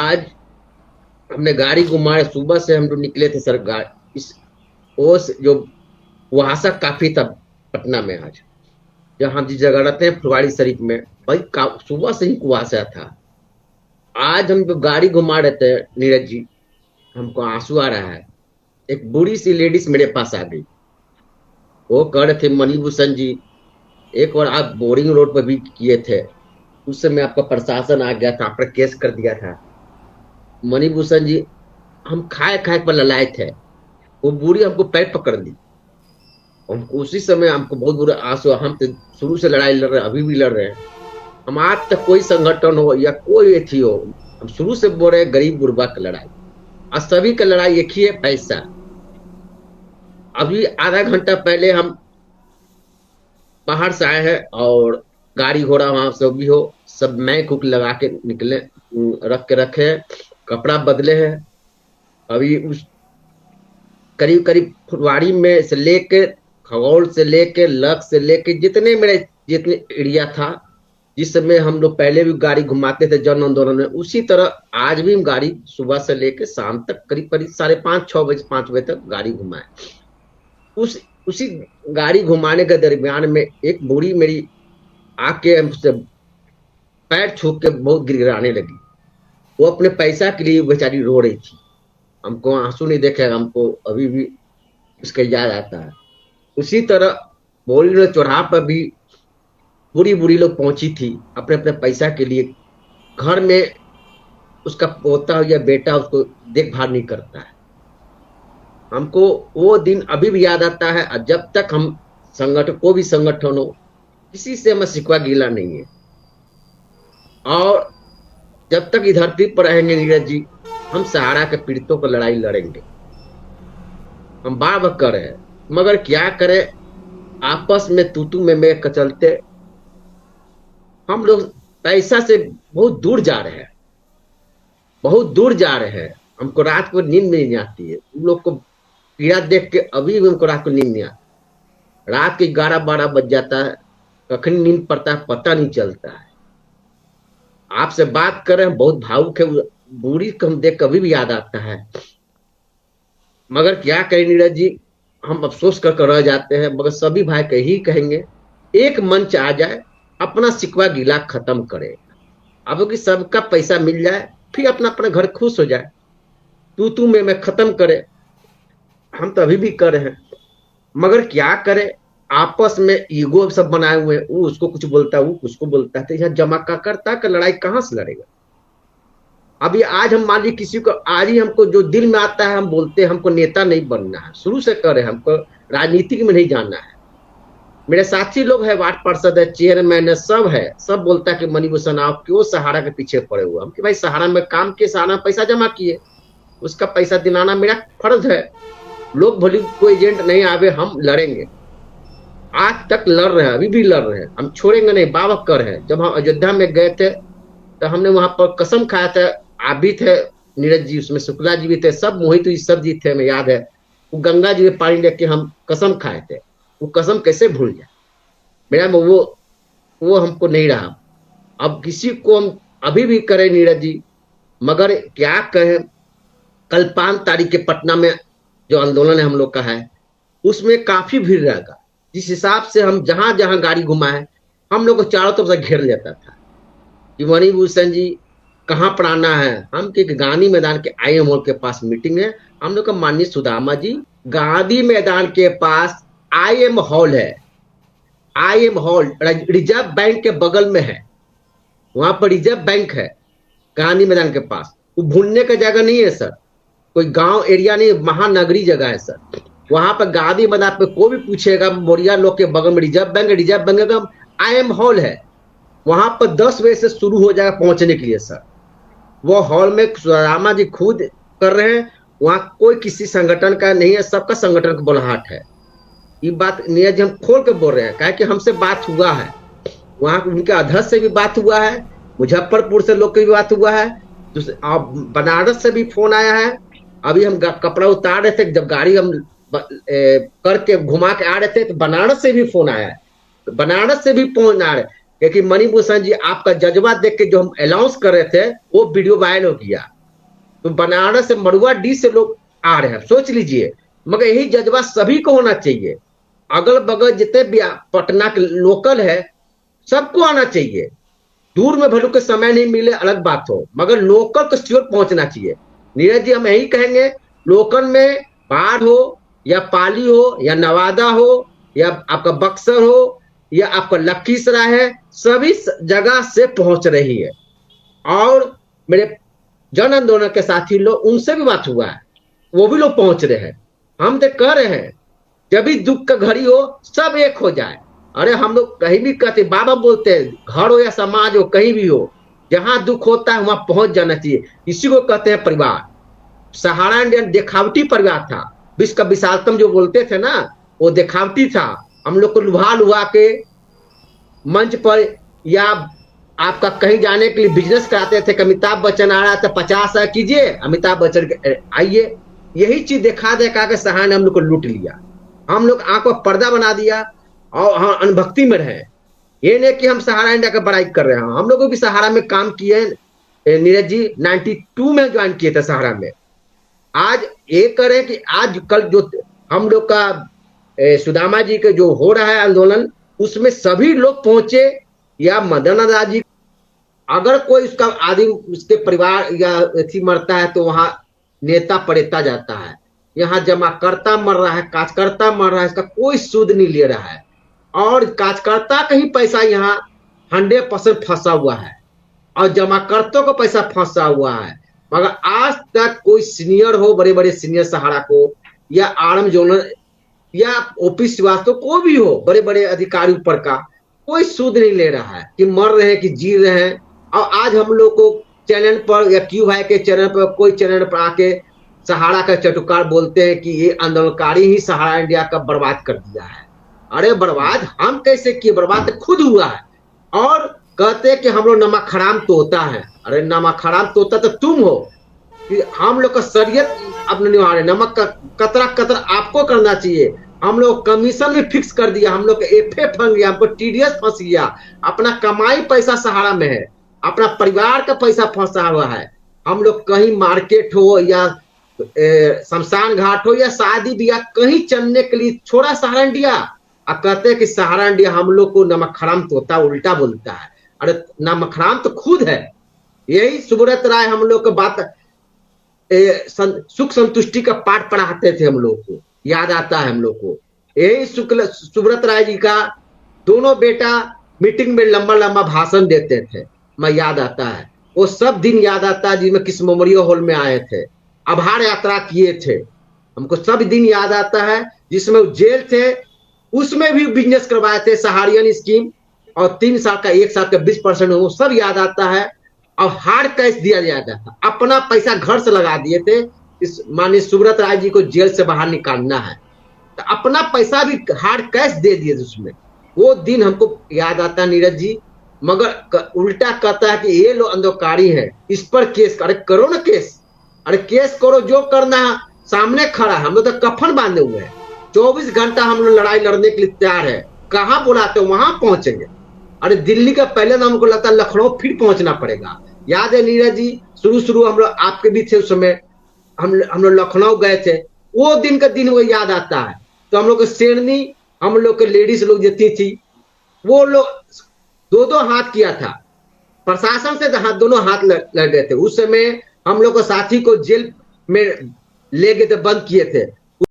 आज हमने गाड़ी घुमाए, सुबह से हम लोग निकले थे सर। इस ओस जो कुहासा काफी था पटना में आज, जहाँ हम जिस जगह रहते हैं फुलवारी शरीफ में, भाई सुबह से ही कुहासा था। आज हम जो गाड़ी घुमा रहे थे नीरज जी, हमको आंसू आ रहा है। एक बूढ़ी सी लेडीज मेरे पास आ गई। वो कह रहे थे मणिभूषण जी, एक बार आप बोरिंग रोड पर भी किए थे, उस समय आपका प्रशासन आ गया था, आप पर केस कर दिया था। मणिभूषण जी, हम खाए खाए पर ललाए थे। वो बूढ़ी हमको पैर पकड़ ली। हमको उसी समय हमको बहुत बुरा आंसू, हम तो शुरू से लड़ाई लड़ रहे हैं, अभी भी लड़ रहे हैं। हम आज तक कोई संगठन हो या कोई थी हो, हम शुरू से बोल रहे हैं गरीब गुरबा की लड़ाई। आज सभी का लड़ाई एक ही है, पैसा। अभी आधा घंटा पहले हम बाहर से आए हैं और गाड़ी घोड़ा वहां से भी हो सब मैं कुक लगा के निकले, रख के रखे हैं, कपड़ा बदले हैं। अभी उस करीब करीब फुलवारी में से लेके, खगौल से लेके, लख से लेके, जितने मेरे जितने एरिया था, जिस समय हम लोग पहले भी गाड़ी घुमाते थे जन आंदोलन में, उसी तरह आज भी हम गाड़ी सुबह से लेके शाम तक करीब करीब 5:30 6 बजे 5 बजे तक गाड़ी घुमाए। उस उसी गाड़ी घुमाने के दरमियान में एक बूढ़ी मेरी आके हमसे पैर छू के बहुत गिड़गिड़ाने लगी। वो अपने पैसा के लिए बेचारी रो रही थी। हमको आंसू नहीं देखे, हमको अभी भी उसका याद आता है। उसी तरह बोरी चौराहा पर भी बुरी बुरी लोग पहुंची थी अपने अपने पैसा के लिए। घर में उसका पोता या बेटा उसको देखभाल नहीं करता है। हमको वो दिन अभी भी याद आता है। और जब तक हम संगठन, को भी संगठन हो, किसी से हमें शिकवा गिला नहीं है। और जब तक इस धरती पर रहेंगे नीरज जी, हम सहारा के पीड़ितों पर लड़ाई लड़ेंगे। हम बार बार कर रहे हैं, मगर क्या करें, आपस में तू में मैं कचलते हम लोग पैसा से बहुत दूर जा रहे हैं, बहुत दूर जा रहे हैं। हमको रात को नींद नहीं आती है। उन लोग को पीड़ा देख के अभी भी हमको रात को नींद नहीं आती। रात के 11-12 बज जाता है, कखनी नींद पड़ता है पता नहीं चलता है। आपसे बात कर रहे हैं, बहुत भावुक है। बूढ़ी को हम देख कभी भी याद आता है। मगर क्या करें नीरज जी, हम अफसोस कर रह जाते हैं। मगर सभी भाई के ही कहेंगे, एक मंच आ जाए, अपना शिकवा गिला खत्म करे। अब कि सबका पैसा मिल जाए, फिर अपना अपना घर खुश हो जाए, तू में मैं खत्म करे। हम तो अभी भी कर रहे हैं, मगर क्या करें, आपस में ईगो सब बनाए हुए हैं। वो उसको कुछ बोलता है, वो उसको बोलता है, तो यहाँ जमा का करता का लड़ाई कहाँ से लड़ेगा। अभी आज हम मान लीजिए किसी को, आज ही हमको जो दिल में आता है हम बोलते हैं, हमको नेता नहीं बनना है, शुरू से करे, हमको राजनीति में नहीं जाना है। मेरे साथी लोग है, वार्ड पार्षद है, चेयरमैन है, सब है, सब बोलता है कि मणिभूषण आप क्यों सहारा के पीछे पड़े हुए। हम कि भाई सहारा में काम किए, सहारा में पैसा जमा किए, उसका पैसा दिलाना मेरा फर्ज है। लोग भले कोई एजेंट नहीं आवे, हम लड़ेंगे। आज तक लड़ रहे हैं, अभी भी लड़ रहे हैं, हम छोड़ेंगे नहीं, बाबा कर है। जब हम अयोध्या में गए थे तो हमने वहां पर कसम खाया था। आप भी थे नीरज जी, उसमें शुक्ला जी भी थे, सब मोहित जी सब जी थे, हमें याद है। वो गंगा जी में पानी लेके हम कसम खाए थे। वो कसम कैसे भूल जाए मेरा, वो हमको नहीं रहा। अब किसी को हम अभी भी करें नीरज जी, मगर क्या कहें, कल 5 तारीख के पटना में जो आंदोलन है हम लोग का है, उसमें काफी भीड़ रहेगा। जिस हिसाब से हम जहां जहां गाड़ी घुमाए, हम लोग को चारों तरफ से घेर लेता था कि मणिभूषण जी कहाँ पर आना है। हम के गांधी मैदान के IM हॉल के पास मीटिंग है। हम लोग का माननीय सुदामा जी, गांधी मैदान के पास IM हॉल है। IM हॉल रिजर्व बैंक के बगल में है, वहां पर रिजर्व बैंक है गांधी मैदान के पास। वो भूलने का जगह नहीं है सर, कोई गांव एरिया नहीं, महानगरी जगह है सर। वहां पर गांधी मैदान पे कोई भी पूछेगा, मोरिया लोग के बगल में रिजर्व बैंक है, रिजर्व बैंक का IM हॉल है। वहां पर 10 बजे से शुरू हो जाएगा पहुंचने के लिए सर। वो हॉल में सुदामा जी खुद कर रहे हैं। वहां कोई किसी संगठन का नहीं है, सबका संगठन का बुलाहट है। ये बात नीरज जी हम खोल के बोल रहे हैं, क्या कि हमसे बात हुआ है, वहां उनके अध्यक्ष से भी बात हुआ है, मुजफ्फरपुर से लोग की भी बात हुआ है, बनारस से भी फोन आया है। अभी हम कपड़ा उतार रहे थे, जब गाड़ी हम करके घुमा के आ रहे थे, तो बनारस से भी फोन आया है, बनारस से भी फोन आ रहे। क्योंकि मणिभूषण जी आपका जज्बा देख के जो हम अनाउंस कर रहे थे वो वीडियो वायरल हो गया। तो बनारस से मड़ुआ डी से लोग आ रहे हैं, सोच लीजिए। मगर यही जज्बा सभी को होना चाहिए। अगल बगल जितने भी पटना के लोकल है सबको आना चाहिए। दूर में भले के समय नहीं मिले अलग बात हो, मगर लोकल को श्योर पहुंचना चाहिए। नीरज जी हम यही कहेंगे, लोकल में बाढ़ हो या पाली हो या नवादा हो या आपका बक्सर हो या आपका लखीसराय है, सभी जगह से पहुंच रही है। और मेरे जन आंदोलन के साथी लोग, उनसे भी बात हुआ है, वो भी लोग पहुंच रहे हैं। हम तो कह रहे हैं जब भी दुख का घड़ी हो सब एक हो जाए। अरे हम लोग कहीं भी कहते, बाबा बोलते हैं घर हो या समाज हो कहीं भी हो, जहां दुख होता है वहां पहुंच जाना चाहिए। इसी को कहते हैं परिवार। सहारा इंडियन दिखावटी परिवार था, विश्व का विशालतम जो बोलते थे ना, वो दिखावटी था। हम लोग को लुभा लुभा के मंच पर या आपका कहीं जाने के लिए बिजनेस कराते थे कि अमिताभ बच्चन आ रहा था 50 कीजिए, अमिताभ बच्चन आइए। यही चीज देखा देखा के सहारा ने हम लोग को लूट लिया। हम लोग आंखों पर पर्दा बना दिया और हाँ अनुभक्ति में रहे। ये नहीं कि हम सहारा इंडिया का बड़ाई कर रहे हैं, हम लोग भी सहारा में काम किए। नीरज जी 92 में ज्वाइन किए थे सहारा में। आज ये करें कि आज कल जो हम लोग का सुदामा जी के जो हो रहा है आंदोलन, उसमें सभी लोग पहुंचे। या मदन आजाद जी, अगर कोई उसका आदमी उसके परिवार या ऐसी मरता है तो वहां नेता परेता जाता है। यहाँ जमाकर्ता मर रहा है, कार्यकर्ता मर रहा है, इसका कोई सूद नहीं ले रहा है। और कार्यकर्ता का ही पैसा यहाँ 100% फंसा हुआ है और जमाकर्ताओं का पैसा फंसा हुआ है। मगर आज तक कोई सीनियर हो, बड़े बड़े सीनियर सहारा को या आरएम जोनल या ओपी श्रीवास्तव को भी हो, बड़े बड़े अधिकारी ऊपर का, कोई सूद नहीं ले रहा है कि मर रहे हैं कि जी रहे हैं। और आज हम लोग को चैनल पर या क्यू भाई के चैनल पर, कोई चैनल पर आके सहारा का चटुकार बोलते हैं कि ये आंदोलनकारी ही सहारा इंडिया का बर्बाद कर दिया है। अरे बर्बाद हम कैसे किए, बर्बाद तो खुद हुआ है। और कहते हैं कि हम लोग नमक हराम तोता है। अरे नमक हराम तोता तो तुम हो कि हम लोग का शरीयत अपने निभा रहे। नमक का कतरा कतरा आपको करना चाहिए। हम लोग कमीशन भी फिक्स कर दिया, हम लोग का एफए फंस गया, हमको टीडीएस फंस गया। अपना कमाई पैसा सहारा में है, अपना परिवार का पैसा फंसा हुआ है। हम लोग कहीं मार्केट हो या शमशान घाट हो या शादी ब्याह कहीं चलने के लिए छोड़ा सहारा इंडिया। अब कहते हैं कि सहारा इंडिया हम लोग को नमक हराम तोता उल्टा बोलता है। अरे नमक हराम तो खुद है। यही सुब्रत राय हम लोग को बात सुख संतुष्टि का पाठ पढ़ाते थे, हम लोग को याद आता है। हम लोग को यही सुब्रत राय जी का दोनों बेटा मीटिंग में लंबा लंबा भाषण देते थे, मैं याद आता है। वो सब दिन याद आता है जिसमें किस मेमोरियल हॉल में आए थे, आभार यात्रा किए थे। हमको सब दिन याद आता है जिसमें वो जेल थे, उसमें भी बिजनेस करवाए थे सहारियन स्कीम। और 3 साल का 1 साल का 20% वो सब याद आता है। और हार्ड कैश दिया जाता था, अपना पैसा घर से लगा दिए थे। इस माननीय सुब्रत राय जी को जेल से बाहर निकालना है तो अपना पैसा भी हार्ड कैश दे दिए थे उसमें। वो दिन हमको याद आता है नीरज जी। मगर उल्टा कहता है कि ये लोग आंदोलनकारी हैं, इस पर केस। अरे करो ना केस, अरे केस करो, जो करना है सामने खड़ा है। हम लोग तो कफन बांधे हुए हैं, 24 घंटा हम लोग लड़ाई लड़ने के लिए तैयार है। कहाँ बुलाते हो वहां पहुंचेंगे। अरे दिल्ली का पहले तो हमको लगता है लखनऊ फिर पहुंचना पड़ेगा। याद है नीरज जी, शुरू हम लोग आपके भी थे उस समय, हम लोग लखनऊ गए थे। वो दिन का दिन वो याद आता है। तो हम लोग को शेरनी, हम लोग के लेडीज लोग जितनी थी, वो लोग 2-2 हाथ किया था प्रशासन से, दोनों हाथ लग गए थे। उस समय हम लोग को साथी को जेल में ले गए थे, बंद किए थे।